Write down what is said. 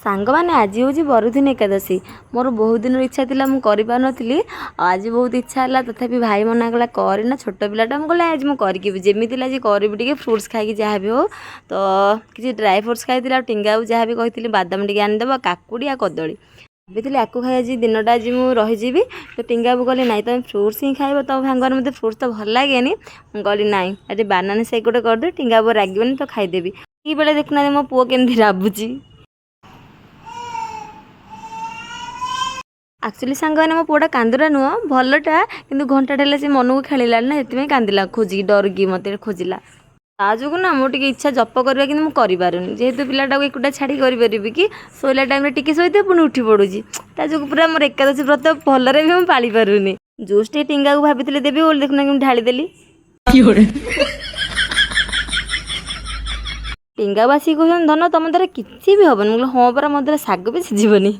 ସାଙ୍ଗମାନେ ଆଜି ହେଉଛି ବରୁଦିନ ଏକାଦଶୀ। ମୋର ବହୁତ ଦିନର ଇଚ୍ଛା ଥିଲା, ମୁଁ କରିପାରୁନଥିଲି। ଆଜି ବହୁତ ଇଚ୍ଛା ହେଲା, ତଥାପି ଭାଇ ମନା କଲା କରିନା, ଛୋଟ ପିଲାଟା। ମୁଁ କହିଲି ଆଜି ମୁଁ କରିକି ଯେମିତି ହେଲେ ଆଜି କରିବି, ଟିକେ ଫ୍ରୁଟ୍ସ ଖାଇକି ଯାହା ବି ହଉ। ତ କିଛି ଡ୍ରାଏ ଫ୍ରୁଟ୍ସ ଖାଇଥିଲି, ଆଉ ଟିଙ୍ଗାକୁ ଯାହା ବି କହିଥିଲି ବାଦାମ ଟିକେ ଆଣିଦେବ, କାକୁଡ଼ି ଆଉ କଦଳୀ ଭାବିଥିଲି ଆକୁ ଖାଇ ଆଜି ଦିନଟା ଆଜି ମୁଁ ରହିଯିବି। ତ ଟିଙ୍ଗାକୁ କହିଲି ନାଇଁ ତମେ ଫ୍ରୁଟ୍ସ ହିଁ ଖାଇବ, ତମ ସାଙ୍ଗରେ ମୋତେ ଫ୍ରୁଟ୍ସ ତ ଭଲ ଲାଗେନି। ମୁଁ କହିଲି ନାଇଁ ଆଜି ବାନାନା ସେକ୍ ଗୋଟେ କରିଦେବି, ଟିଙ୍ଗା ଉପରେ ରାଗିବନି ତ ଖାଇଦେବି। ଏଇ ବେଳେ ଦେଖୁନାହାନ୍ତି ମୋ ପୁଅ କେମିତି ରାବୁଛି। ଆକ୍ଚୁଆଲି ସାଙ୍ଗମାନେ ମୋ ପୁଅଟା କାନ୍ଦୁରା ନୁହଁ, ଭଲଟା, କିନ୍ତୁ ଘଣ୍ଟାଟେ ହେଲା ସେ ମନକୁ ଖେଳିଲାଣି ନା, ସେଥିପାଇଁ କାନ୍ଦିଲା, ଖୋଜିକି ଡରିକି ମୋତେ ଖୋଜିଲା। ତା ଯୋଗୁଁ ନା ମୋର ଟିକେ ଇଚ୍ଛା ଜପ କରିବା, କିନ୍ତୁ ମୁଁ କରିପାରୁନି। ଯେହେତୁ ପିଲାଟାକୁ ଏକୁଟା ଛାଡ଼ି କରିପାରିବି କି, ଶୋଇଲା ଟାଇମ୍ରେ ଟିକେ ଶୋଇଥିବ ପୁଣି ଉଠି ପଡ଼ୁଛି। ତା ଯୋଗୁଁ ପୁରା ମୋର ଏକାଦଶୀ ବ୍ରତ ଭଲରେ ବି ମୁଁ ପାଳି ପାରୁନି। ଜୁସ୍ ଟିକେ ଟିଙ୍ଗାକୁ ଭାବିଥିଲି ଦେବି ବୋଲି, ଦେଖୁନା କେମିତି ଢାଳିଦେଲି। ଟିଙ୍ଗା ବାସି କହୁଛନ୍ତି ଧନ ତମ ଦ୍ୱାରା କିଛି ବି ହବନି। ମୁଁ କହିଲି ହଁ ପରା, ମୋ ଦ୍ୱାରା ଶାଗ ବି ସିଝିବନି।